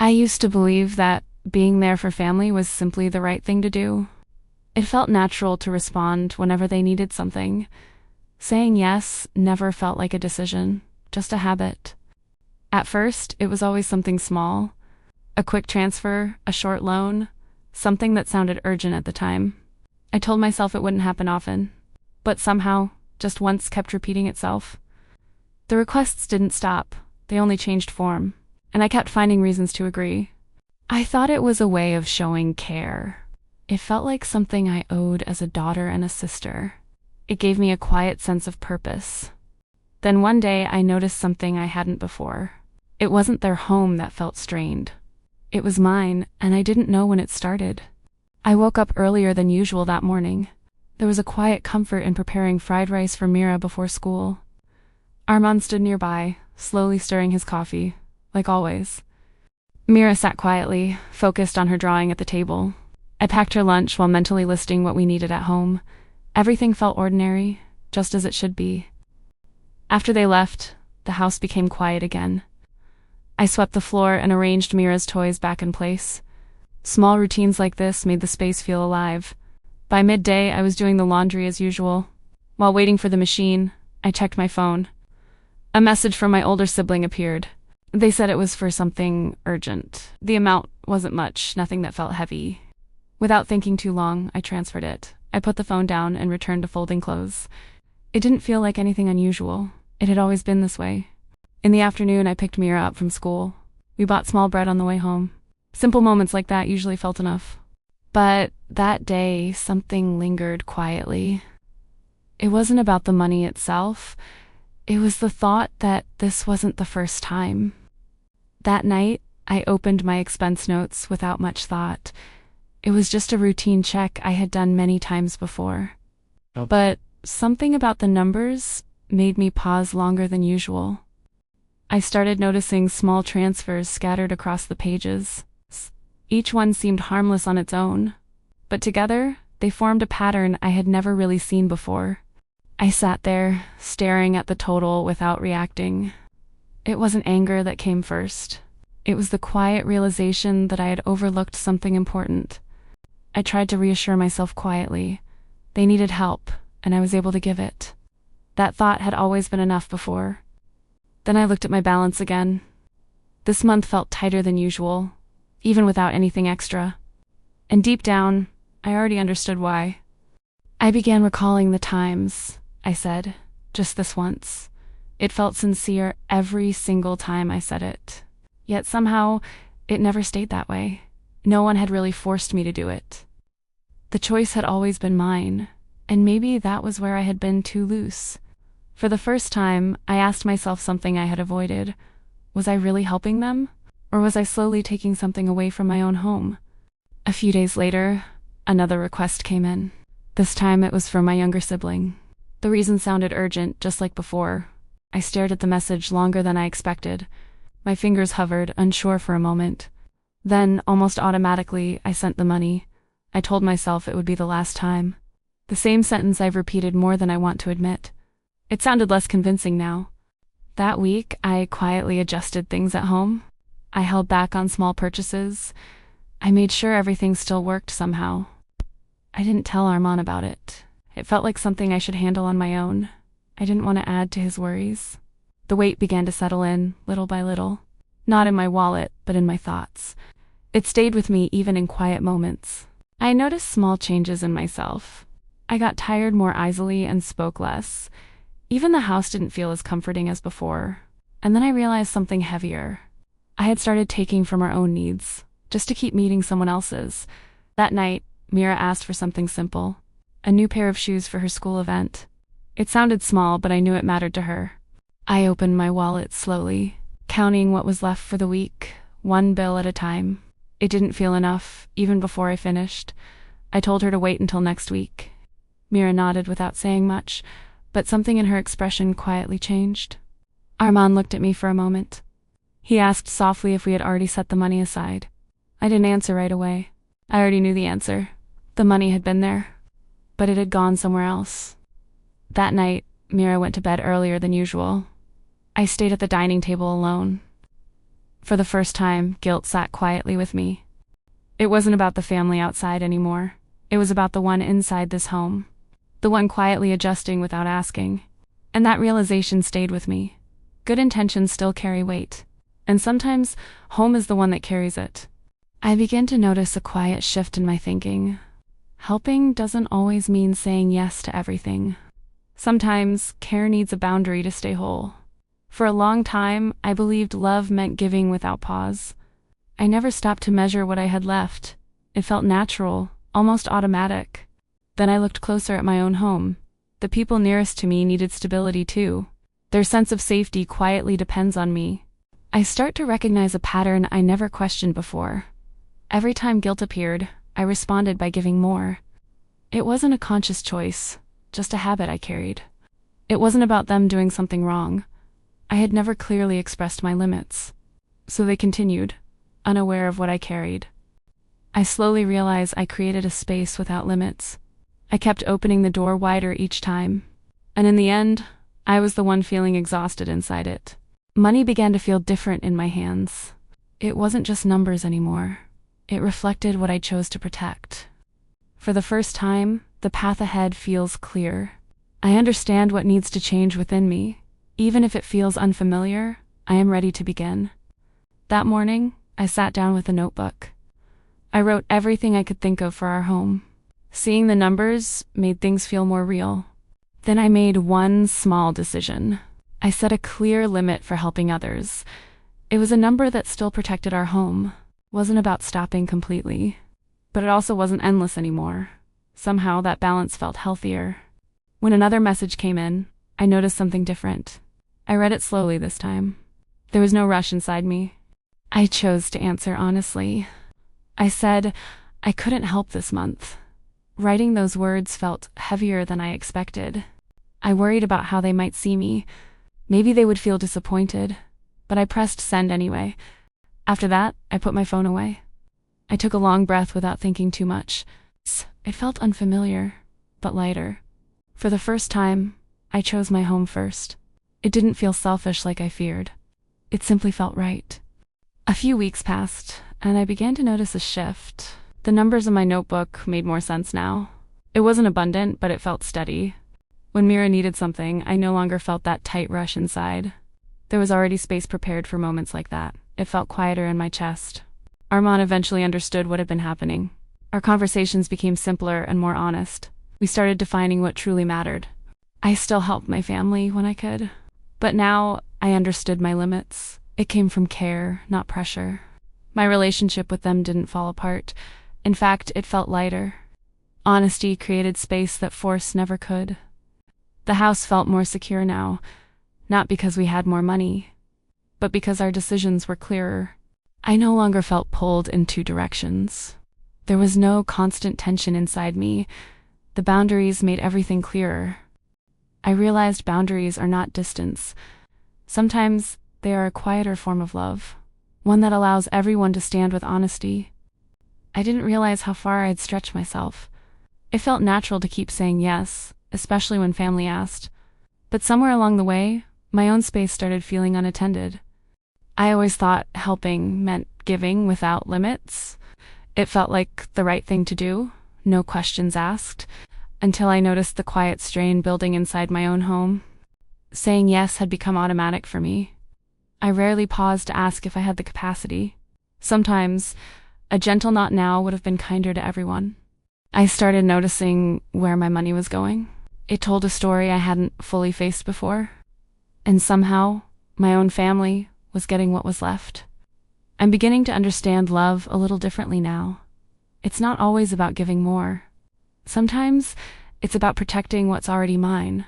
I used to believe that being there for family was simply the right thing to do. It felt natural to respond whenever they needed something. Saying yes never felt like a decision, just a habit. At first, it was always something small. A quick transfer, a short loan, something that sounded urgent at the time. I told myself it wouldn't happen often, but somehow, just once kept repeating itself. The requests didn't stop, they only changed form, and I kept finding reasons to agree. I thought it was a way of showing care. It felt like something I owed as a daughter and a sister. It gave me a quiet sense of purpose. Then one day I noticed something I hadn't before. It wasn't their home that felt strained. It was mine, and I didn't know when it started. I woke up earlier than usual that morning. There was a quiet comfort in preparing fried rice for Mira before school. Armand stood nearby, slowly stirring his coffee, like always. Mira sat quietly, focused on her drawing at the table. I packed her lunch while mentally listing what we needed at home. Everything felt ordinary, just as it should be. After they left, the house became quiet again. I swept the floor and arranged Mira's toys back in place. Small routines like this made the space feel alive. By midday, I was doing the laundry as usual. While waiting for the machine, I checked my phone. A message from my older sibling appeared. They said it was for something urgent. The amount wasn't much, nothing that felt heavy. Without thinking too long, I transferred it. I put the phone down and returned to folding clothes. It didn't feel like anything unusual. It had always been this way. In the afternoon, I picked Mira up from school. We bought small bread on the way home. Simple moments like that usually felt enough. But that day, something lingered quietly. It wasn't about the money itself. It was the thought that this wasn't the first time. That night, I opened my expense notes without much thought. It was just a routine check I had done many times before. But something about the numbers made me pause longer than usual. I started noticing small transfers scattered across the pages. Each one seemed harmless on its own, but together they formed a pattern I had never really seen before. I sat there, staring at the total without reacting. It wasn't anger that came first. It was the quiet realization that I had overlooked something important. I tried to reassure myself quietly. They needed help, and I was able to give it. That thought had always been enough before. Then I looked at my balance again. This month felt tighter than usual, even without anything extra. And deep down, I already understood why. I began recalling the times, I said, just this once. It felt sincere every single time I said it. Yet somehow, it never stayed that way. No one had really forced me to do it. The choice had always been mine, and maybe that was where I had been too loose. For the first time, I asked myself something I had avoided. Was I really helping them? Or was I slowly taking something away from my own home? A few days later, another request came in. This time it was from my younger sibling. The reason sounded urgent, just like before. I stared at the message longer than I expected. My fingers hovered, unsure for a moment. Then, almost automatically, I sent the money. I told myself it would be the last time. The same sentence I've repeated more than I want to admit. It sounded less convincing now. That week, I quietly adjusted things at home. I held back on small purchases. I made sure everything still worked somehow. I didn't tell Armand about it. It felt like something I should handle on my own. I didn't want to add to his worries. The weight began to settle in, little by little. Not in my wallet, but in my thoughts. It stayed with me even in quiet moments. I noticed small changes in myself. I got tired more easily and spoke less. Even the house didn't feel as comforting as before. And then I realized something heavier. I had started taking from our own needs, just to keep meeting someone else's. That night, Mira asked for something simple. A new pair of shoes for her school event. It sounded small, but I knew it mattered to her. I opened my wallet slowly, counting what was left for the week, one bill at a time. It didn't feel enough, even before I finished. I told her to wait until next week. Mira nodded without saying much, but something in her expression quietly changed. Armand looked at me for a moment. He asked softly if we had already set the money aside. I didn't answer right away. I already knew the answer. The money had been there, but it had gone somewhere else. That night, Mira went to bed earlier than usual. I stayed at the dining table alone. For the first time, guilt sat quietly with me. It wasn't about the family outside anymore. It was about the one inside this home. The one quietly adjusting without asking. And that realization stayed with me. Good intentions still carry weight. And sometimes, home is the one that carries it. I began to notice a quiet shift in my thinking. Helping doesn't always mean saying yes to everything. Sometimes, care needs a boundary to stay whole. For a long time, I believed love meant giving without pause. I never stopped to measure what I had left. It felt natural, almost automatic. Then I looked closer at my own home. The people nearest to me needed stability too. Their sense of safety quietly depends on me. I start to recognize a pattern I never questioned before. Every time guilt appeared, I responded by giving more. It wasn't a conscious choice, just a habit I carried. It wasn't about them doing something wrong. I had never clearly expressed my limits. So they continued, unaware of what I carried. I slowly realized I created a space without limits. I kept opening the door wider each time. And in the end, I was the one feeling exhausted inside it. Money began to feel different in my hands. It wasn't just numbers anymore. It reflected what I chose to protect. For the first time, the path ahead feels clear. I understand what needs to change within me. Even if it feels unfamiliar, I am ready to begin. That morning, I sat down with a notebook. I wrote everything I could think of for our home. Seeing the numbers made things feel more real. Then I made one small decision. I set a clear limit for helping others. It was a number that still protected our home. Wasn't about stopping completely. But it also wasn't endless anymore. Somehow that balance felt healthier. When another message came in, I noticed something different. I read it slowly this time. There was no rush inside me. I chose to answer honestly. I said, I couldn't help this month. Writing those words felt heavier than I expected. I worried about how they might see me. Maybe they would feel disappointed. But I pressed send anyway. After that, I put my phone away. I took a long breath without thinking too much. It felt unfamiliar, but lighter. For the first time, I chose my home first. It didn't feel selfish like I feared. It simply felt right. A few weeks passed, and I began to notice a shift. The numbers in my notebook made more sense now. It wasn't abundant, but it felt steady. When Mira needed something, I no longer felt that tight rush inside. There was already space prepared for moments like that. It felt quieter in my chest. Armand eventually understood what had been happening. Our conversations became simpler and more honest. We started defining what truly mattered. I still helped my family when I could. But now, I understood my limits. It came from care, not pressure. My relationship with them didn't fall apart. In fact, it felt lighter. Honesty created space that force never could. The house felt more secure now, not because we had more money, but because our decisions were clearer. I no longer felt pulled in two directions. There was no constant tension inside me. The boundaries made everything clearer. I realized boundaries are not distance. Sometimes they are a quieter form of love, one that allows everyone to stand with honesty. I didn't realize how far I'd stretched myself. It felt natural to keep saying yes, especially when family asked. But somewhere along the way, my own space started feeling unattended. I always thought helping meant giving without limits. It felt like the right thing to do, no questions asked, until I noticed the quiet strain building inside my own home. Saying yes had become automatic for me. I rarely paused to ask if I had the capacity. Sometimes, a gentle not now would have been kinder to everyone. I started noticing where my money was going. It told a story I hadn't fully faced before. And somehow, my own family was getting what was left. I'm beginning to understand love a little differently now. It's not always about giving more. Sometimes, it's about protecting what's already mine.